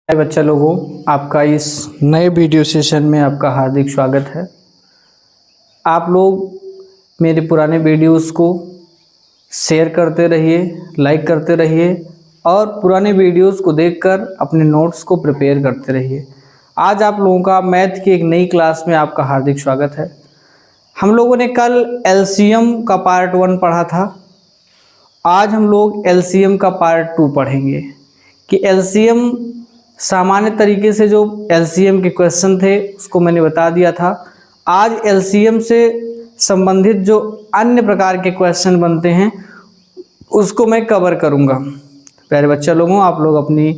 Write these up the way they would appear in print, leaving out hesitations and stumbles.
बच्चा लोगों, आपका इस नए वीडियो सेशन में आपका हार्दिक स्वागत है। आप लोग मेरे पुराने वीडियोस को शेयर करते रहिए, लाइक करते रहिए और पुराने वीडियोस को देखकर अपने नोट्स को प्रिपेयर करते रहिए। आज आप लोगों का मैथ की एक नई क्लास में आपका हार्दिक स्वागत है। हम लोगों ने कल एलसीएम का पार्ट 1 पढ़ा था। आज हम लोग एलसीएम का पार्ट 2 पढ़ेंगे कि एलसीएम सामान्य तरीके से जो एलसीएम के क्वेश्चन थे उसको मैंने बता दिया था। आज एलसीएम से संबंधित जो अन्य प्रकार के क्वेश्चन बनते हैं उसको मैं कवर करूंगा। प्यारे बच्चा लोगों, आप लोग अपनी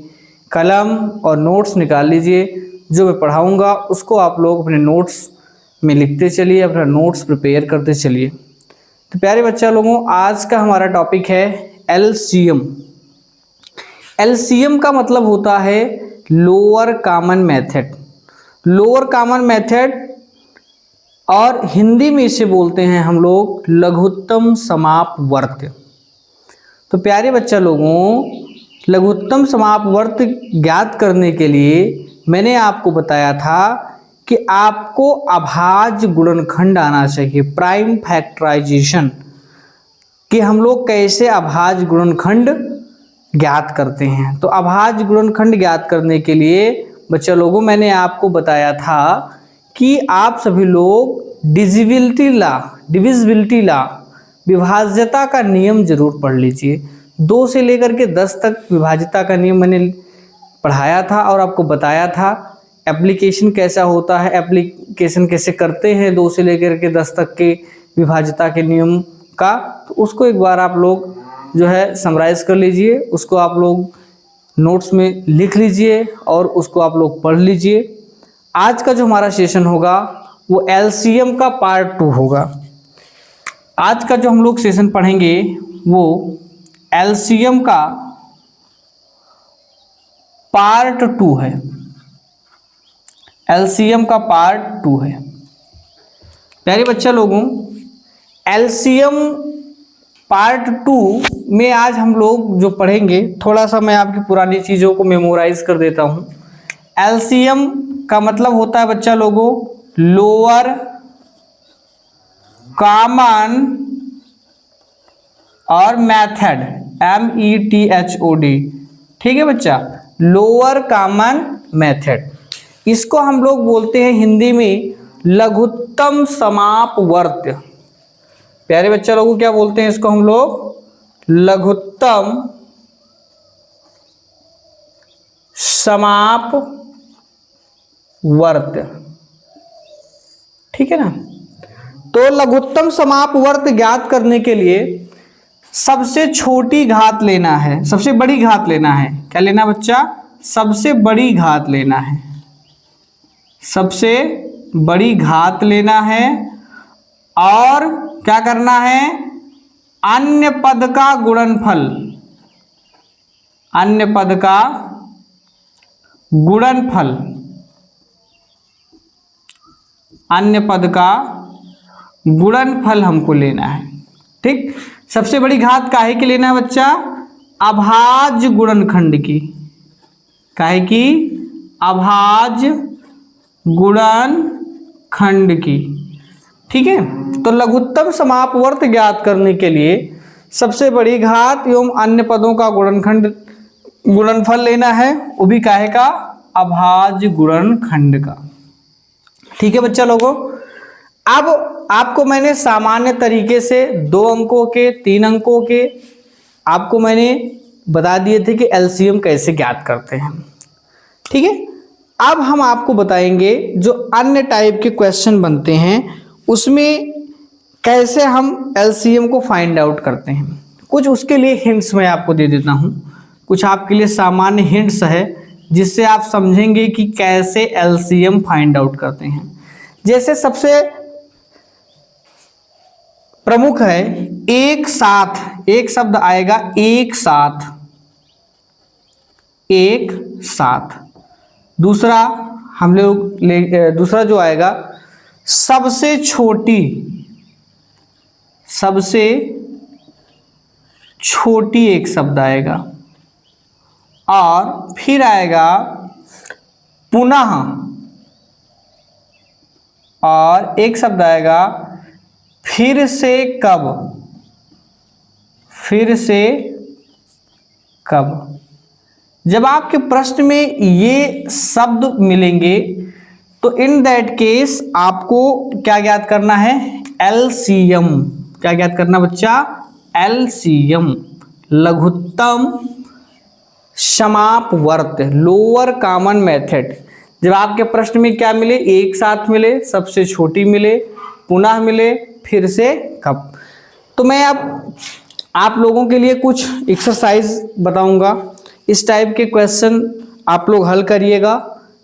कलम और नोट्स निकाल लीजिए। जो मैं पढ़ाऊंगा उसको आप लोग अपने नोट्स में लिखते चलिए, अपना नोट्स प्रिपेयर करते चलिए। तो प्यारे बच्चा लोगों, आज का हमारा टॉपिक है एलसीएम। एलसीएम का मतलब होता है lower common method. Lower common method और हिंदी में इसे बोलते हैं हम लोग लघुत्तम समापवर्त। तो प्यारे बच्चा लोगों, लघुत्तम समापवर्त ज्ञात करने के लिए मैंने आपको बताया था कि आपको अभाज्य गुणनखंड आना चाहिए, प्राइम फैक्टराइजेशन, कि हम लोग कैसे अभाज्य गुणनखंड ज्ञात करते हैं। तो अभाज्य गुणनखंड ज्ञात करने के लिए बच्चा लोगों मैंने आपको बताया था कि आप सभी लोग डिविजिबिलिटी लॉ, विभाज्यता का नियम जरूर पढ़ लीजिए। 2 से लेकर के 10 तक विभाज्यता का नियम मैंने पढ़ाया था और आपको बताया था एप्लीकेशन कैसा होता है, एप्लीकेशन कैसे करते हैं 2 से लेकर के 10 तक के विभाज्यता के नियम का। तो उसको एक बार आप लोग जो है समराइज कर लीजिए, उसको आप लोग नोट्स में लिख लीजिए और उसको आप लोग पढ़ लीजिए। आज का जो हमारा सेशन होगा वो एलसीएम का पार्ट 2 होगा। आज का जो हम लोग सेशन पढ़ेंगे वो एलसीएम का पार्ट 2 है। एलसीएम का पार्ट 2 है। प्यारे बच्चा लोगों, एलसीएम पार्ट 2 में आज हम लोग जो पढ़ेंगे, थोड़ा सा मैं आपकी पुरानी चीज़ों को मेमोराइज कर देता हूँ। एलसीएम का मतलब होता है बच्चा लोगों लोअर कॉमन और मेथड, METHOD। ठीक है बच्चा, लोअर कॉमन मेथड। इसको हम लोग बोलते हैं हिंदी में लघुत्तम समापवर्त। प्यारे बच्चा लोगों, क्या बोलते हैं इसको हम लोग? लघुत्तम समापवर्त। ठीक है ना? तो लघुत्तम समापवर्त ज्ञात करने के लिए सबसे छोटी घात लेना है, सबसे बड़ी घात लेना है। क्या लेना बच्चा? सबसे बड़ी घात लेना है। सबसे बड़ी घात लेना है और क्या करना है? अन्य पद का गुणनफल, अन्य पद का गुणनफल, अन्य पद का गुणनफल हमको लेना है। ठीक, सबसे बड़ी घात काहे की लेना है बच्चा? अभाज्य गुणनखंड की। काहे की? अभाज्य गुणनखंड की। ठीक है, तो लघुत्तम समापवर्त ज्ञात करने के लिए सबसे बड़ी घात एवं अन्य पदों का गुणनफल लेना है, वो भी काहे का? अभाज्य गुणनखंड का। ठीक है बच्चा लोगों, अब आपको मैंने सामान्य तरीके से 2 अंकों के 3 अंकों के आपको मैंने बता दिए थे कि एलसीएम कैसे ज्ञात करते हैं। ठीक है, अब हम आपको बताएंगे जो अन्य टाइप के क्वेश्चन बनते हैं उसमें कैसे हम एलसीएम को फाइंड आउट करते हैं। कुछ उसके लिए हिंट्स मैं आपको दे देता हूं। कुछ आपके लिए सामान्य हिंट्स है जिससे आप समझेंगे कि कैसे एलसीएम फाइंड आउट करते हैं। जैसे सबसे प्रमुख है एक साथ, एक शब्द आएगा एक साथ, एक साथ। दूसरा हम लोग दूसरा जो आएगा सबसे छोटी, सबसे छोटी एक शब्द आएगा। और फिर आएगा पुनः, और एक शब्द आएगा फिर से कब, फिर से कब। जब आपके प्रश्न में ये शब्द मिलेंगे तो इन दैट केस आपको क्या ज्ञात करना है, एलसीएम। क्या ज्ञात करना बच्चा, एलसीएम, लघुत्तम समापवर्त, लोअर कॉमन मेथड। जब आपके प्रश्न में क्या मिले, एक साथ मिले, सबसे छोटी मिले, पुनः मिले, फिर से कब। तो मैं अब आप लोगों के लिए कुछ एक्सरसाइज बताऊंगा, इस टाइप के क्वेश्चन आप लोग हल करिएगा,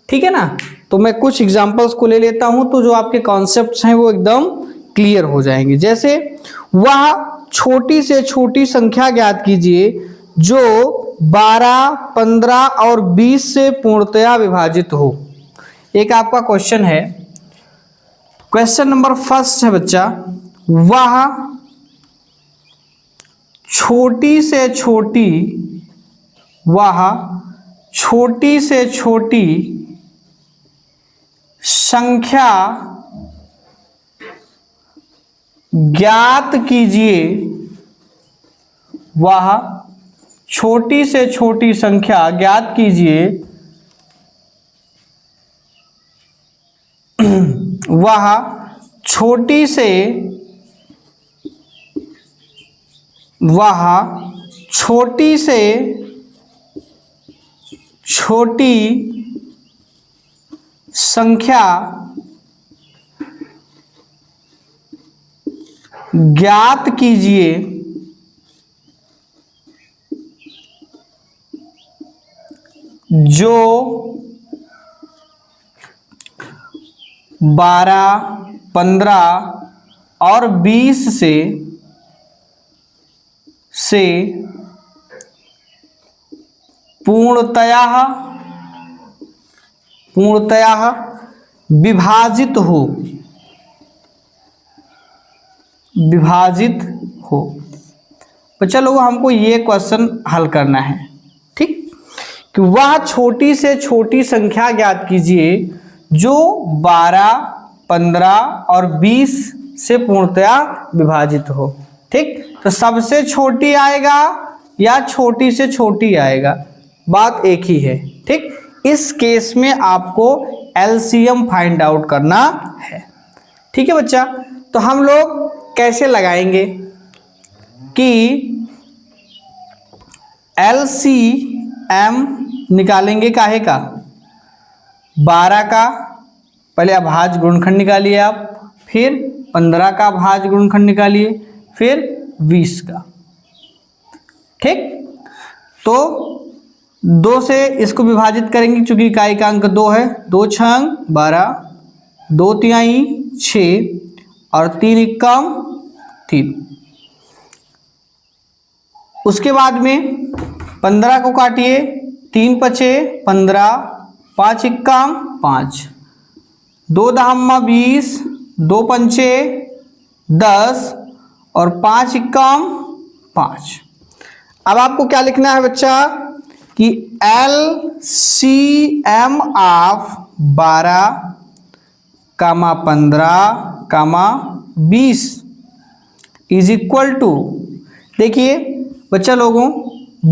ठीक है ना। तो मैं कुछ एग्जांपल्स को ले लेता हूं तो जो आपके कॉन्सेप्ट्स हैं वो एकदम क्लियर हो जाएंगे। जैसे वह छोटी से छोटी संख्या ज्ञात कीजिए जो 12, 15 और 20 से पूर्णतया विभाजित हो। एक आपका क्वेश्चन है, क्वेश्चन नंबर फर्स्ट है बच्चा, वह छोटी से छोटी, वह छोटी से छोटी संख्या ज्ञात कीजिए, वह छोटी से छोटी संख्या ज्ञात कीजिए, वह छोटी से, वह छोटी से छोटी संख्या ज्ञात कीजिए जो 12, 15 और 20 से पूर्णतया विभाजित हो, विभाजित हो। तो चलो हमको ये क्वेश्चन हल करना है, ठीक, कि वह छोटी से छोटी संख्या ज्ञात कीजिए जो 12, 15 और 20 से पूर्णतया विभाजित हो, ठीक। तो सबसे छोटी आएगा या छोटी से छोटी आएगा, बात एक ही है, ठीक। इस केस में आपको एलसीएम फाइंड आउट करना है, ठीक है बच्चा। तो हम लोग कैसे लगाएंगे कि एलसीएम निकालेंगे काहे का, 12 का पहले अभाज्य गुणनखंड निकालिए आप, फिर 15 का अभाज्य गुणनखंड निकालिए, फिर 20 का, ठीक। तो 2 से इसको विभाजित करेंगे क्योंकि इकाई का अंक 2 है, 2 छंग 12, 2 तिहाई 6 और 3 एकम 3। उसके बाद में 15 को काटिए, 3 पचे 15, 5 एकम 5, 2 दहम्मा 20, 2 पंचे 10 और 5 एकम 5। अब आपको क्या लिखना है बच्चा कि LCM of 12, 15, 20 is equal to, देखिए बच्चा लोगों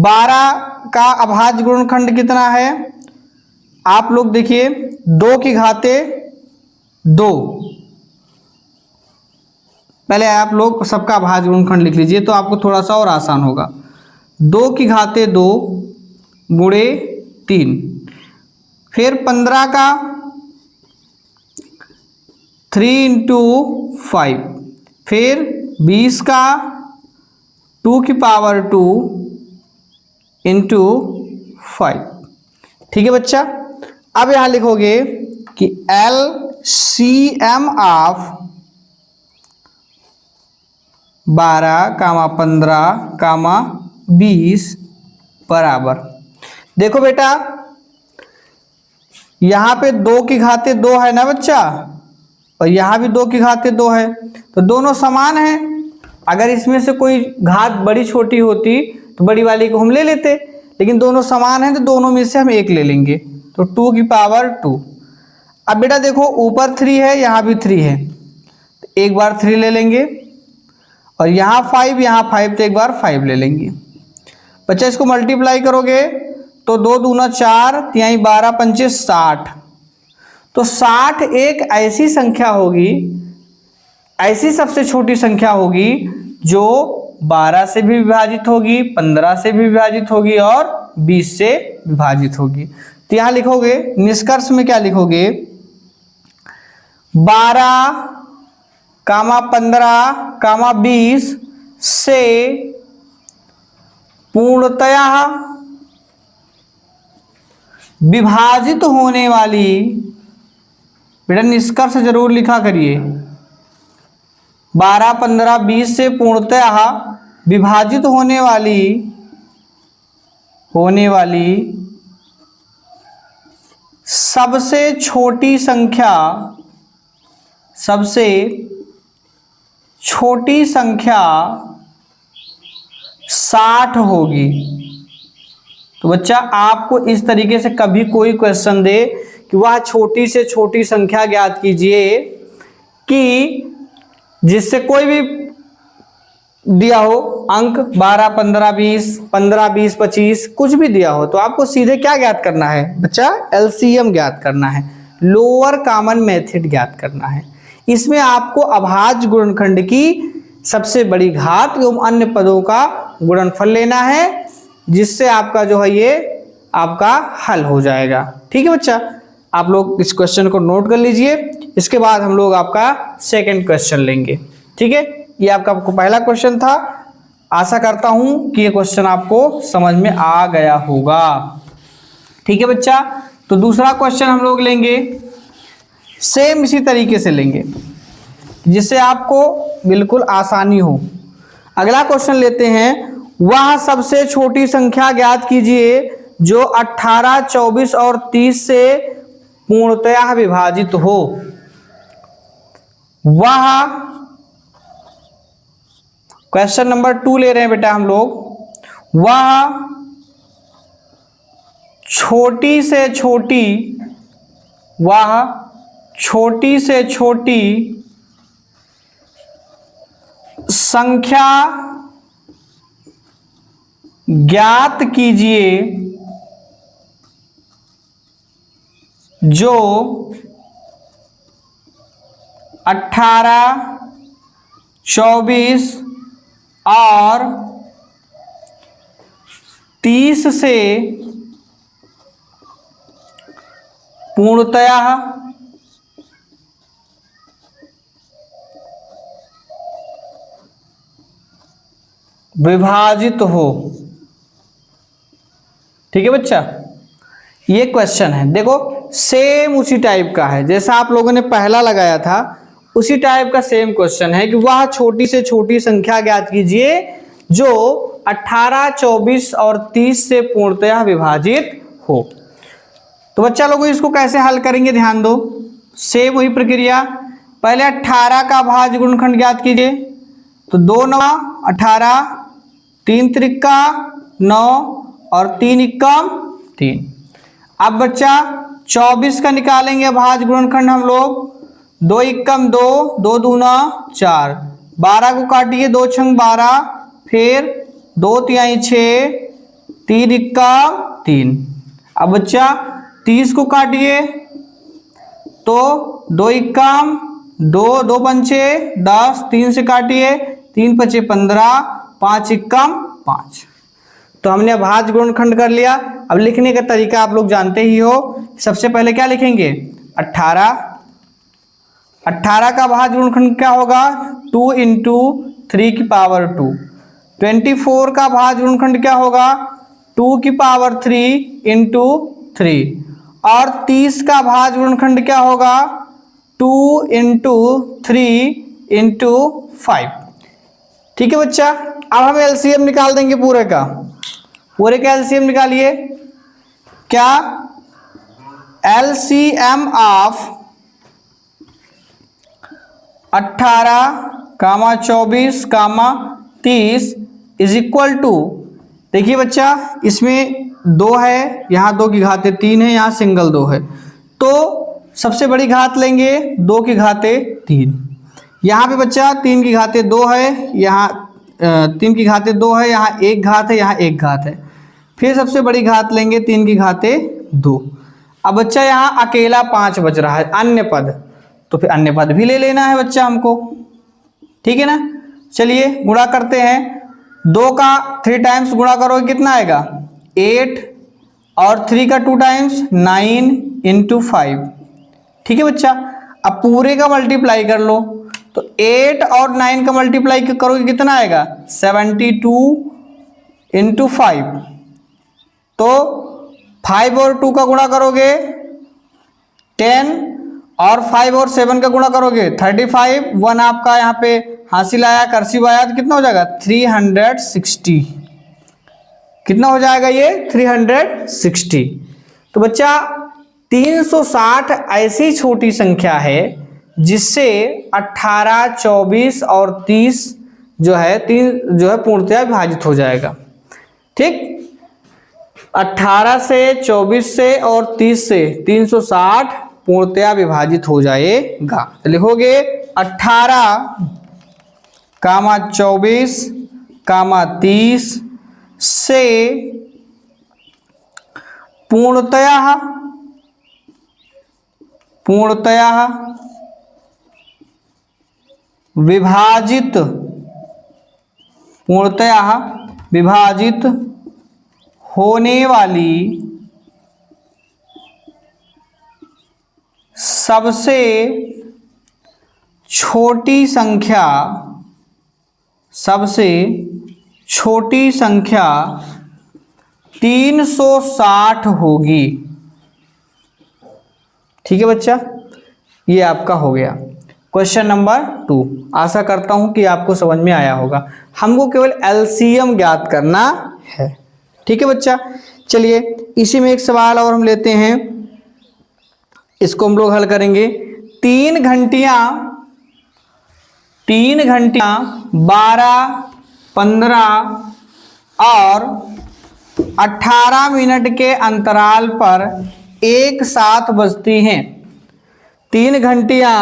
12 का अभाज्य गुणनखंड कितना है, आप लोग देखिए 2 की घाते 2, पहले आप लोग सबका अभाज्य गुणनखंड लिख लीजिए तो आपको थोड़ा सा और आसान होगा। 2 की घाते 2 गुणे 3, फिर 15 का 3 इंटू 5, फिर 20 का 2 की पावर 2 इंटू 5, ठीक है बच्चा। अब यहां लिखोगे कि एलसीएम ऑफ 12, 15, 20 बराबर, देखो बेटा यहां पे 2 की घाते 2 है ना बच्चा, और यहां भी 2 की घाते 2 है, तो दोनों समान हैं। अगर इसमें से कोई घात बड़ी छोटी होती तो बड़ी वाली को हम ले लेते, लेकिन दोनों समान हैं तो दोनों में से हम एक ले लेंगे, तो 2 की पावर 2। अब बेटा देखो ऊपर 3 है, यहाँ भी 3 है, तो एक बार 3 ले लेंगे, और यहाँ 5, यहाँ 5, तो एक बार 5 ले लेंगे। बच्चा इसको मल्टीप्लाई करोगे तो 2 दूना 4, 3 12, 5 60। तो 60 एक ऐसी संख्या होगी, ऐसी सबसे छोटी संख्या होगी जो 12 से भी विभाजित होगी, 15 से भी विभाजित होगी और 20 से विभाजित होगी। तो यहां लिखोगे, निष्कर्ष में क्या लिखोगे, 12, 15, 20 से पूर्णतया विभाजित होने वाली, बेटा निष्कर्ष जरूर लिखा करिए, 12, 15, 20 से पूर्णतः विभाजित होने वाली सबसे छोटी संख्या 60 होगी। तो बच्चा आपको इस तरीके से कभी कोई क्वेश्चन दे कि वह छोटी से छोटी संख्या ज्ञात कीजिए कि जिससे कोई भी दिया हो अंक 12, 15, 20, 15, 20, 25 कुछ भी दिया हो, तो आपको सीधे क्या ज्ञात करना है बच्चा, एलसीएम ज्ञात करना है, लोअर कॉमन मेथड ज्ञात करना है। इसमें आपको अभाज्य गुणनखंड की सबसे बड़ी घात एवं अन्य पदों का गुणनफल लेना है, जिससे आपका जो है ये आपका हल हो जाएगा। ठीक है बच्चा, आप लोग इस क्वेश्चन को नोट कर लीजिए। इसके बाद हम लोग आपका सेकंड क्वेश्चन लेंगे। ठीक है, ये आपका पहला क्वेश्चन था। आशा करता हूं कि ये क्वेश्चन आपको समझ में आ गया होगा। ठीक है बच्चा, तो दूसरा क्वेश्चन हम लोग लेंगे, सेम इसी तरीके से लेंगे जिससे आपको बिल्कुल आसानी हो। अगला क्वेश्चन लेते हैं, वह सबसे छोटी संख्या ज्ञात कीजिए जो 18, 24 और 30 से पूर्णतया विभाजित हो। वह क्वेश्चन नंबर 2 ले रहे हैं बेटा हम लोग। वह छोटी से छोटी संख्या ज्ञात कीजिए जो 18, 24 और 30 से पूर्णतया विभाजित हो। ठीक है बच्चा, ये क्वेश्चन है, देखो सेम उसी टाइप का है जैसा आप लोगों ने पहला लगाया था, उसी टाइप का सेम क्वेश्चन है कि वह छोटी से छोटी संख्या ज्ञात कीजिए जो 18, 24 और 30 से पूर्णतया विभाजित हो। तो बच्चा लोगों इसको कैसे हल करेंगे ध्यान दो, सेम वही प्रक्रिया। पहले 18 का भाज्य गुणनखंड ज्ञात कीजिए, तो 2 9 18, 3 त्रिका 9 और 3 इक्कम 3। अब बच्चा 24 का निकालेंगे भाज्य गुणनखंड हम लोग, 2 इक्कम 2, 2 दूना 4, 12 को काटिए, 2 छंग 12, फिर 2 तिहाई 6, 3 इक्का 3। अब बच्चा 30 को काटिए, तो 2 इक्कम 2, 2 पंचे 10, 3 से काटिए, 3 पचे 15, 5 इक्कम 5। तो हमने भाज्य गुणनखंड कर लिया। अब लिखने का तरीका आप लोग जानते ही हो। सबसे पहले क्या लिखेंगे, 18 का भाज्य गुणनखंड क्या होगा, 2 इंटू 3 की पावर 2। 24 का भाज्य गुणनखंड क्या होगा, 2 की पावर 3 इंटू 3। और 30 का भाज्य गुणनखंड क्या होगा, 2 इंटू 3 इंटू 5। ठीक है बच्चा, अब हम एलसीएम निकाल देंगे पूरे का एलसीएम निकालिए। क्या, LCM of 18, 24, 30 is equal to, देखिए बच्चा इसमें 2 है, यहाँ 2 की घाते 3 है, यहाँ सिंगल 2 है, तो सबसे बड़ी घात लेंगे 2 की घाते 3। यहाँ पे बच्चा 3 की घाते 2 है, यहाँ 3 की घाते 2 है, यहाँ 1 घात है, यहाँ 1 घात है। फिर सबसे बड़ी घात लेंगे 3 की घाते 2। अब बच्चा यहाँ अकेला 5 बच रहा है अन्य पद, तो फिर अन्य पद भी ले लेना है बच्चा हमको, ठीक है ना। चलिए गुणा करते हैं, 2 का 3 टाइम्स गुणा करोगे कितना आएगा 8, और 3 का 2 टाइम्स 9 × 5, ठीक है बच्चा। अब पूरे का मल्टीप्लाई कर लो, तो 8 और 9 का मल्टीप्लाई करोगे कितना आएगा 72 × 5, तो 5 और 2 का गुणा करोगे 10, और 5 और 7 का गुणा करोगे 35, 1 आपका यहाँ पे हासिल आया, कर्सिव आया, तो कितना हो जाएगा 360, कितना हो जाएगा ये 360। तो बच्चा 360 ऐसी छोटी संख्या है जिससे 18, 24 और 30 जो है पूर्णतया विभाजित हो जाएगा, ठीक। 18 से, 24 से और 30 से 360 पूर्णतया विभाजित हो जाएगा। तो लिखोगे 18, 24, 30 से पूर्णतया विभाजित होने वाली सबसे छोटी संख्या 360 होगी, ठीक है बच्चा। ये आपका हो गया क्वेश्चन नंबर 2। आशा करता हूं कि आपको समझ में आया होगा। हमको केवल एलसीएम ज्ञात करना है, ठीक है बच्चा। चलिए इसी में एक सवाल और हम लेते हैं, इसको हम लोग हल करेंगे। 3 घंटियां 12, 15 और 18 मिनट के अंतराल पर एक साथ बजती हैं। 3 घंटियां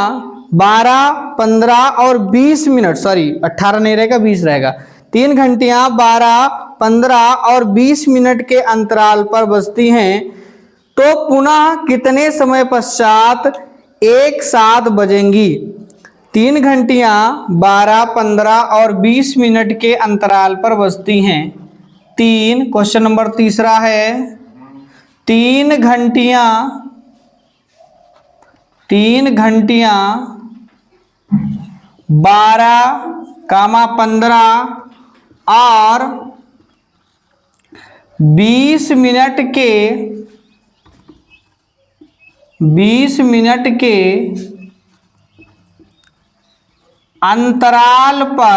12, 15 और 20 मिनट, सॉरी 18 नहीं रहेगा 20 रहेगा। 3 घंटियां 12, 15 और 20 मिनट के अंतराल पर बजती हैं, तो पुनः कितने समय पश्चात एक साथ बजेंगी। 3 घंटियां 12, 15 और 20 मिनट के अंतराल पर बजती हैं। क्वेश्चन नंबर 3 है, 3 घंटियां 12, 15 और 20 मिनट के अंतराल पर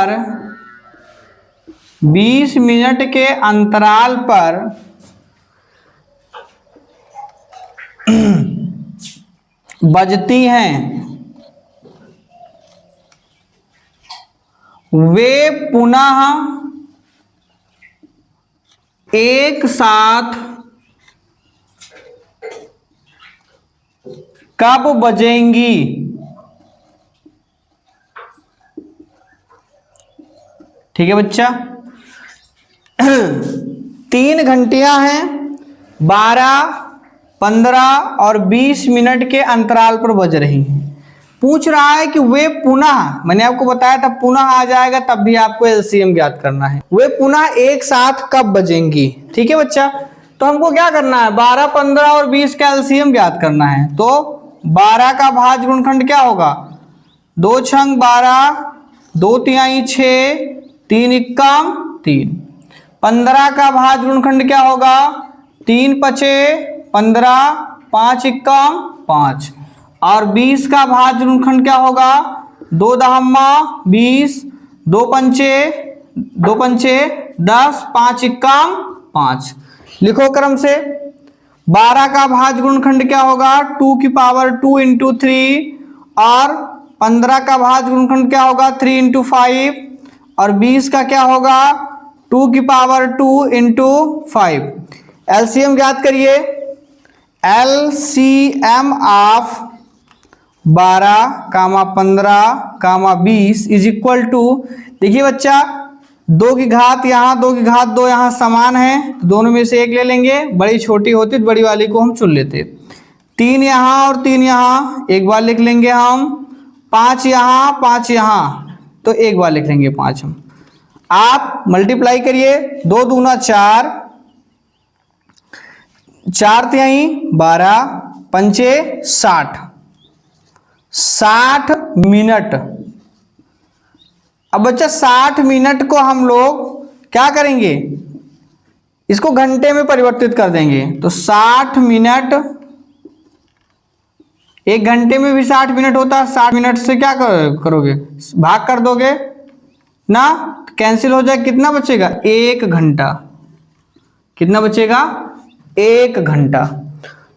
20 मिनट के अंतराल पर बजती हैं। वे पुनः एक साथ कब बजेंगी। ठीक है बच्चा। 3 घंटियां हैं 12, 15 और 20 मिनट के अंतराल पर बज रही हैं। पूछ रहा है कि वे पुनः, मैंने आपको बताया था पुनः आ जाएगा तब भी आपको एलसीएम ज्ञात करना है। वे पुनः एक साथ कब बजेंगी। ठीक है बच्चा। तो हमको क्या करना है, 12, 15 और 20 का एलसीएम ज्ञात करना है। तो 12 का भाज्य गुणनखंड क्या होगा, 2 छंग 12, 2 तिहाई 6, 3 इक्कम 3। 15 का भाज्य गुणनखंड क्या होगा, 3 पचे 15, 5 इक्कम 5। और 20 का भाज्य गुणनखंड क्या होगा, 2 दहम्मा 20, 2 पंचे 10, 5 इक्कम 5। लिखो क्रम से। 12 का भाज्य गुणनखंड क्या होगा, 2 की पावर 2 इंटू 3। और 15 का भाज्य गुणनखंड क्या होगा, 3 इंटू 5। और 20 का क्या होगा, 2 की पावर 2 इंटू 5। एलसीएम ज्ञात करिए। LCM of 12, 15, 20 is equal to, देखिए बच्चा 2 की घात यहाँ 2 की घात 2 यहाँ समान है, तो दोनों में से एक ले लेंगे, बड़ी छोटी होती तो बड़ी वाली को हम चुन लेते। 3 यहाँ और 3 यहाँ एक बार लिख लेंगे हम, 5 यहाँ 5 यहाँ तो एक बार लिख लेंगे 5 हम। आप मल्टीप्लाई करिए, 2 दूना 4, 4 यहीं 12, 5 60, 60 मिनट। अब बच्चा 60 मिनट को हम लोग क्या करेंगे, इसको घंटे में परिवर्तित कर देंगे। तो 60 मिनट, एक घंटे में भी 60 मिनट होता है, 60 मिनट से क्या करोगे, भाग कर दोगे ना, कैंसिल हो जाए, कितना बचेगा 1 घंटा। कितना बचेगा 1 घंटा।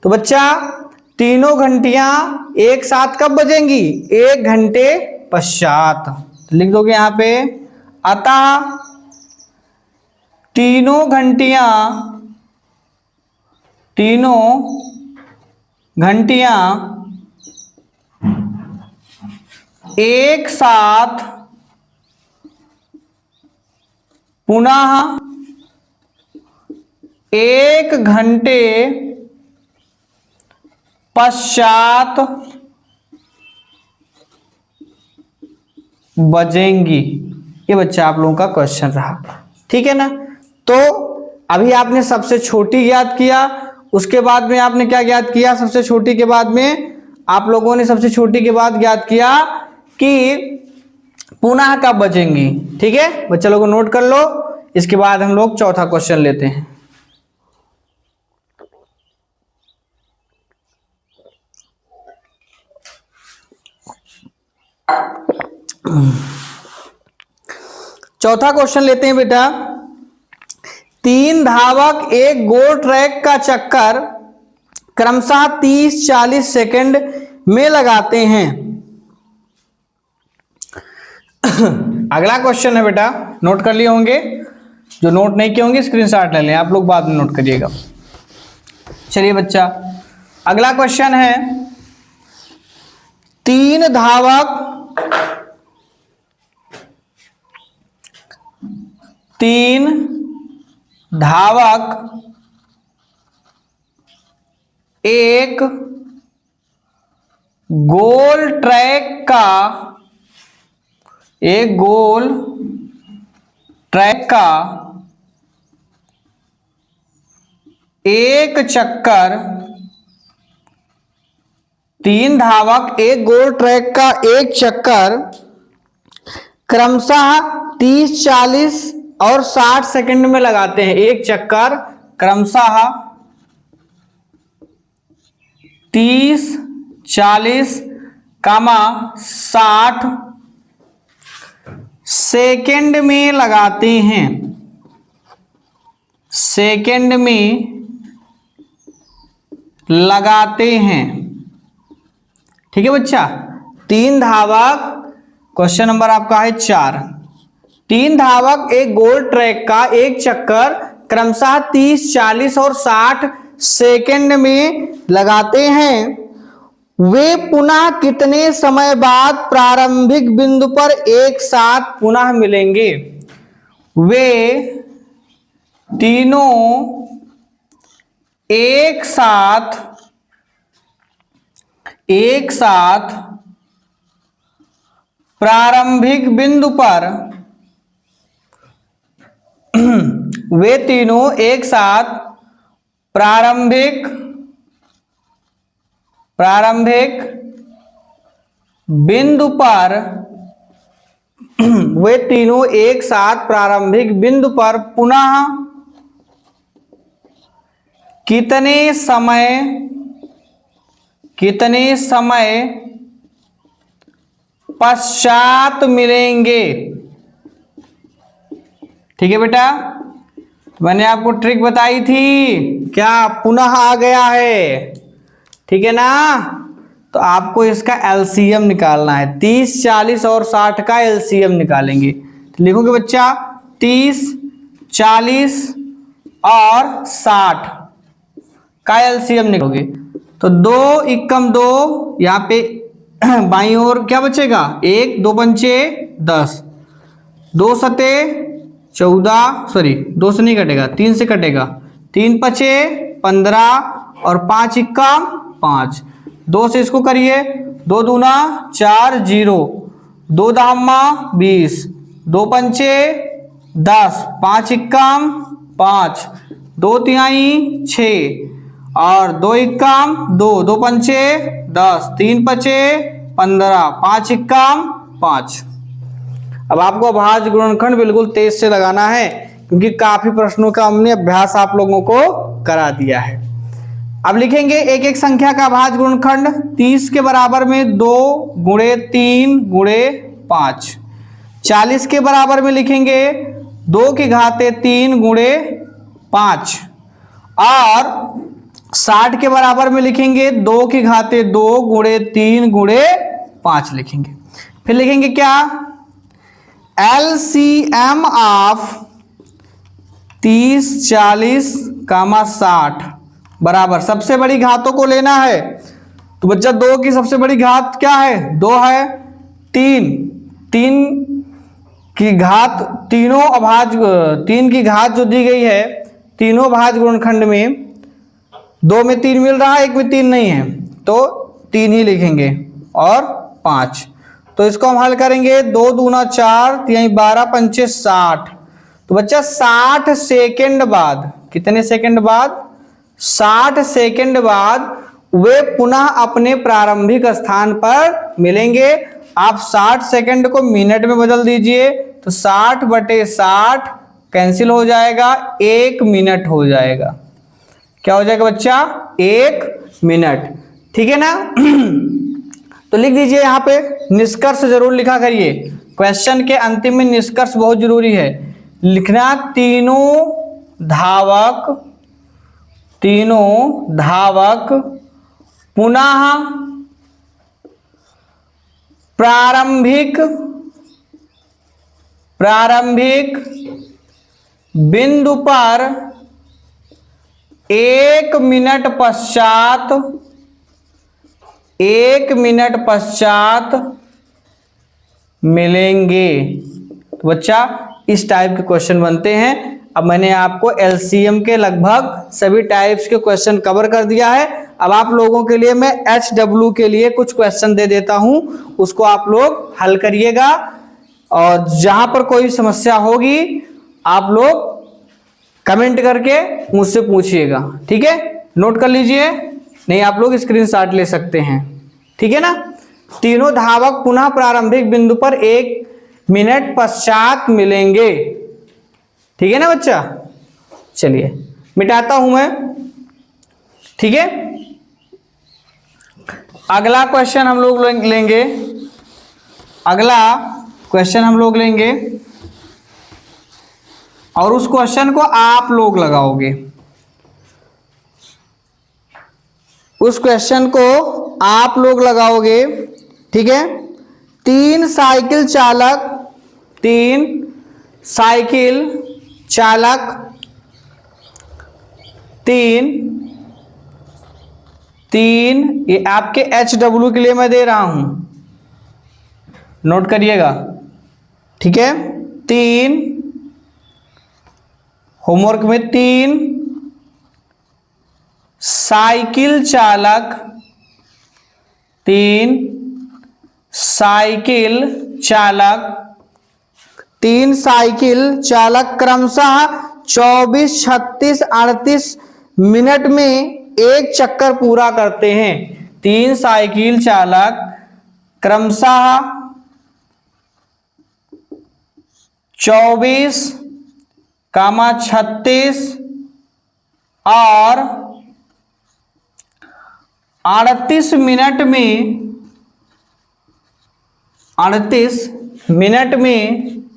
तो बच्चा तीनों घंटियां एक साथ कब बजेंगी, 1 घंटे पश्चात। लिख दोगे यहां पे, अतः तीनों घंटियां एक साथ पुनः 1 घंटे पश्चात बजेंगी। ये बच्चा आप लोगों का क्वेश्चन रहा, ठीक है ना। तो अभी आपने सबसे छोटी ज्ञात किया, उसके बाद में आपने क्या ज्ञात किया, सबसे छोटी के बाद में आप लोगों ने सबसे छोटी के बाद ज्ञात किया कि पुनः कब बजेंगी। ठीक है बच्चा लोगों नोट कर लो। इसके बाद हम लोग चौथा क्वेश्चन लेते हैं। चौथा क्वेश्चन लेते हैं बेटा। 3 धावक एक गोल ट्रैक का चक्कर क्रमशः 30-40 सेकंड में लगाते हैं। अगला क्वेश्चन है बेटा, नोट कर लिए होंगे, जो नोट नहीं किए होंगे स्क्रीनशॉट ले लें, आप लोग बाद में नोट करिएगा। चलिए बच्चा अगला क्वेश्चन है, 3 धावक एक गोल ट्रैक का एक चक्कर, 3 धावक एक गोल ट्रैक का एक चक्कर क्रमशः 30, 40 और 60 सेकंड में लगाते हैं। एक चक्कर क्रमशः 30, 40, 60 सेकंड में लगाते हैं। सेकंड में लगाते हैं। ठीक है बच्चा। 3 धावक, क्वेश्चन नंबर आपका है 4। 3 धावक एक गोल ट्रैक का एक चक्कर क्रमशः 30, 40 और 60 सेकंड में लगाते हैं। वे पुनः कितने समय बाद प्रारंभिक बिंदु पर एक साथ पुनः मिलेंगे? वे तीनों एक साथ प्रारंभिक बिंदु पर वे तीनों एक साथ प्रारंभिक बिंदु पर वे तीनों एक साथ प्रारंभिक बिंदु पर पुनः कितने समय पश्चात मिलेंगे? ठीक है बेटा, मैंने आपको ट्रिक बताई थी, क्या पुनः आ गया है? ठीक है ना। तो आपको इसका एलसीएम निकालना है, 30, 40 और 60 का एलसीएम निकालेंगे। तो लिखोगे बच्चा 30, 40 और 60। का एलसीएम निकालोगे तो 2 एकम 2, यहाँ पे बाईं ओर क्या बचेगा 1, 2 पंचे 10, 2 सते 14, सॉरी 2 से नहीं कटेगा 3 से कटेगा, 3 पचे 15 और 5 इक्का 5, 2 से इसको करिए 2 दूना 4 0, 2 दामा 20, 2 पंचे 10, 5 इक्का 5, 2 तिहाई 6 और 2 इक्का 2, 2 पंचे 10, 3 पचे 15, 5 इक्का 5। अब आपको अभाज्य गुणनखंड बिल्कुल तेज से लगाना है क्योंकि काफी प्रश्नों का हमने अभ्यास आप लोगों को करा दिया है। अब लिखेंगे एक एक संख्या का अभाज्य गुणनखंड। 30 के बराबर में 2 गुणे 3 गुणे 5। 40 के बराबर में लिखेंगे 2 की घाते 3 गुणे 5 और 60 के बराबर में लिखेंगे 2 की घाते 2 गुणे 3 गुणे 5 लिखेंगे। फिर लिखेंगे क्या LCM ऑफ 30, 40, 60 बराबर सबसे बड़ी घातों को लेना है। तो बच्चा 2 की सबसे बड़ी घात क्या है 2 है, 3 की घात तीनों अभाज्य 3 की घात जो दी गई है तीनों अभाज्य गुणनखंड में 2 में 3 मिल रहा है, 1 में 3 नहीं है तो 3 ही लिखेंगे और 5। तो इसको हम हल करेंगे 2 दूना 4 3 12 पंचे 60। तो बच्चा 60 सेकंड बाद, कितने सेकंड बाद 60 सेकंड बाद वे पुनः अपने प्रारंभिक स्थान पर मिलेंगे। आप 60 सेकंड को मिनट में बदल दीजिए तो 60/60 कैंसिल हो जाएगा, 1 मिनट हो जाएगा। क्या हो जाएगा बच्चा 1 मिनट, ठीक है ना। तो लिख दीजिए यहाँ पे निष्कर्ष जरूर लिखा करिए, क्वेश्चन के अंतिम में निष्कर्ष बहुत जरूरी है लिखना। तीनों धावक पुनः प्रारंभिक बिंदु पर 1 मिनट पश्चात मिलेंगे। तो बच्चा इस टाइप के क्वेश्चन बनते हैं। अब मैंने आपको एलसीएम के लगभग सभी टाइप्स के क्वेश्चन कवर कर दिया है। अब आप लोगों के लिए मैं HW के लिए कुछ क्वेश्चन दे देता हूं, उसको आप लोग हल करिएगा और जहां पर कोई समस्या होगी आप लोग कमेंट करके मुझसे पूछिएगा, ठीक है। नोट कर लीजिए, नहीं आप लोग स्क्रीनशॉट ले सकते हैं, ठीक है ना। तीनों धावक पुनः प्रारंभिक बिंदु पर 1 मिनट पश्चात मिलेंगे, ठीक है ना बच्चा। चलिए मिटाता हूं मैं, ठीक है। अगला क्वेश्चन हम लोग लेंगे, अगला क्वेश्चन हम लोग लेंगे और उस क्वेश्चन को आप लोग लगाओगे। उस क्वेश्चन को आप लोग लगाओगे, ठीक है। 3 साइकिल चालक 3 ये आपके HW के लिए मैं दे रहा हूं, नोट करिएगा, ठीक है। 3 होमवर्क में 3 साइकिल चालक 3 साइकिल चालक क्रमशः 24, 36, 38 मिनट में एक चक्कर पूरा करते हैं। 3 साइकिल चालक क्रमशः 24, 36 और 38 मिनट में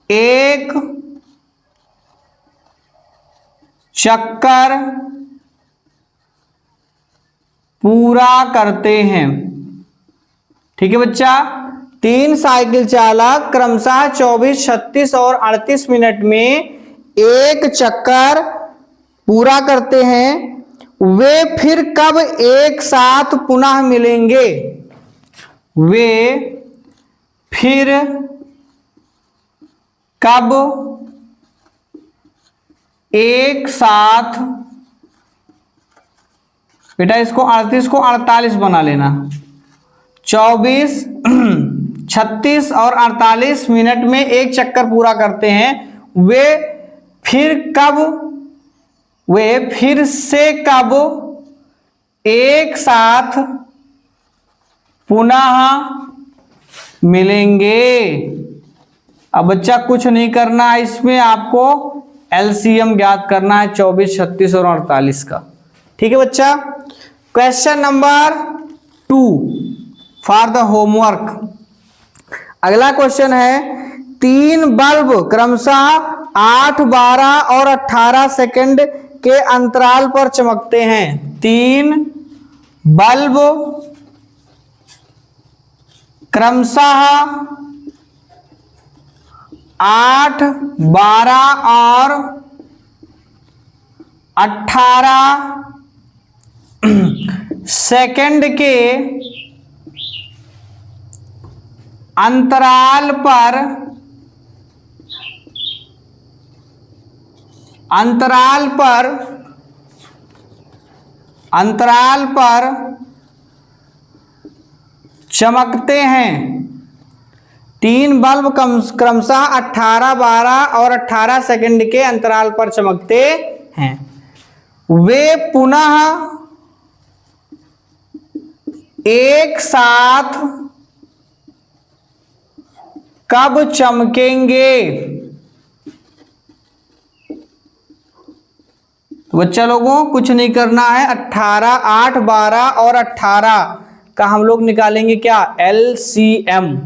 एक चक्कर पूरा करते हैं, ठीक है बच्चा। 3 साइकिल चालक क्रमशः 24, 36 और 38 मिनट में एक चक्कर पूरा करते हैं वे फिर कब एक साथ पुनः मिलेंगे? वे फिर कब एक साथ, बेटा इसको 38 को 48 बना लेना, 24, 36 और 48 मिनट में एक चक्कर पूरा करते हैं। वे फिर से कब एक साथ पुनः मिलेंगे? अब बच्चा कुछ नहीं करना है, इसमें आपको एलसीएम ज्ञात करना है 24, 36 और 48 का। ठीक है बच्चा। Question number 2 for the homework. अगला क्वेश्चन है 3 बल्ब क्रमशः 8, 12 और 18 सेकंड के अंतराल पर चमकते हैं। 3 बल्ब क्रमशः 8, 12 और 18 सेकंड के अंतराल पर चमकते हैं। 3 बल्ब क्रमशः 18, 12 और 18 सेकंड के अंतराल पर चमकते हैं। वे पुनः एक साथ कब चमकेंगे? तो बच्चा लोगों कुछ नहीं करना है, 18, 8, 12 और 18 का हम लोग निकालेंगे क्या? एलसीएम।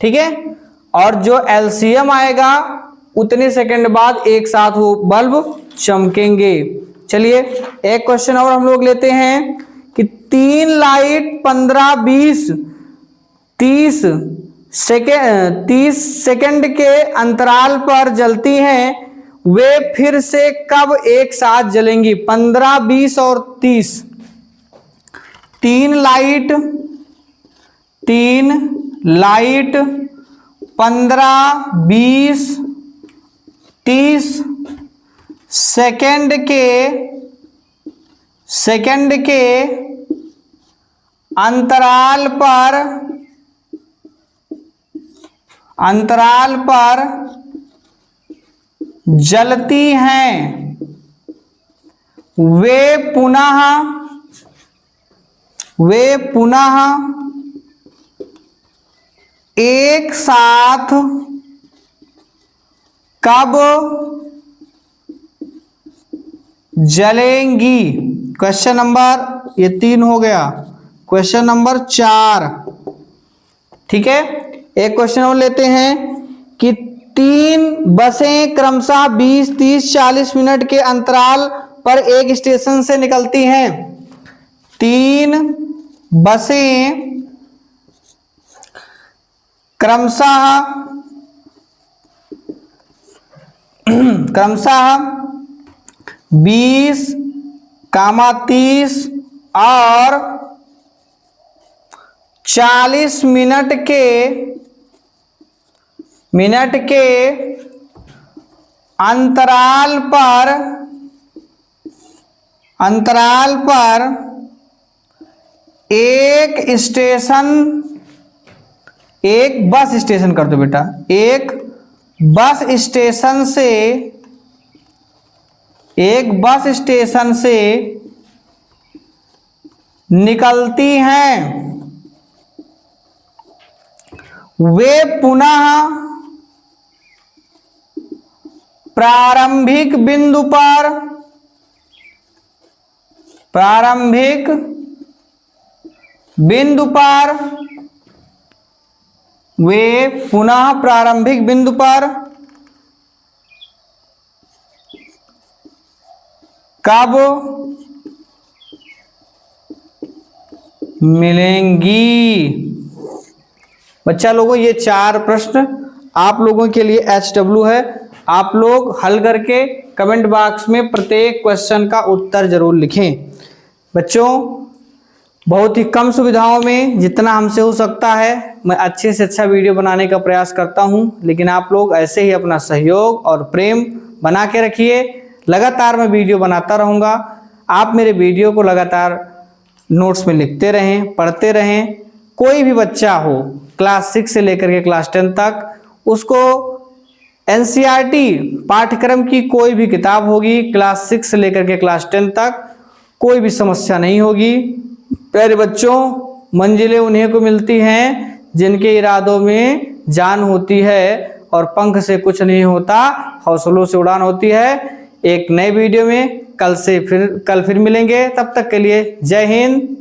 ठीक है, और जो एलसीएम आएगा उतने सेकंड बाद एक साथ वो बल्ब चमकेंगे। चलिए एक क्वेश्चन और हम लोग लेते हैं कि 3 लाइट 15, 20, 30 सेकंड के अंतराल पर जलती हैं। वे फिर से कब एक साथ जलेंगी? 15, 20 और 30। 3 लाइट 15, 20, 30 सेकंड के अंतराल पर जलती हैं। वे पुनः एक साथ कब जलेंगी? क्वेश्चन नंबर ये 3 हो गया। Question number 4। ठीक है, एक क्वेश्चन और लेते हैं कि 3 बसें क्रमशः 20, 30, 40 मिनट के अंतराल पर एक स्टेशन से निकलती हैं। 3 बसें क्रमशः 20, 30 और 40 मिनट के अंतराल पर एक बस स्टेशन कर दो बेटा, एक बस स्टेशन से निकलती हैं। वे पुनः प्रारंभिक बिंदु पर कब मिलेंगी? बच्चा लोगों ये 4 प्रश्न आप लोगों के लिए HW है। आप लोग हल करके कमेंट बॉक्स में प्रत्येक क्वेश्चन का उत्तर जरूर लिखें। बच्चों, बहुत ही कम सुविधाओं में जितना हमसे हो सकता है मैं अच्छे से अच्छा वीडियो बनाने का प्रयास करता हूं, लेकिन आप लोग ऐसे ही अपना सहयोग और प्रेम बना के रखिए। लगातार मैं वीडियो बनाता रहूँगा। आप मेरे वीडियो को लगातार नोट्स में लिखते रहें, पढ़ते रहें। कोई भी बच्चा हो क्लास 6 से लेकर के क्लास 10 तक, उसको NCERT पाठ्यक्रम की कोई भी किताब होगी, क्लास 6 से लेकर के क्लास 10 तक कोई भी समस्या नहीं होगी। प्यारे बच्चों, मंजिलें उन्हीं को मिलती हैं जिनके इरादों में जान होती है और पंख से कुछ नहीं होता, हौसलों से उड़ान होती है। एक नए वीडियो में कल फिर मिलेंगे। तब तक के लिए जय हिंद,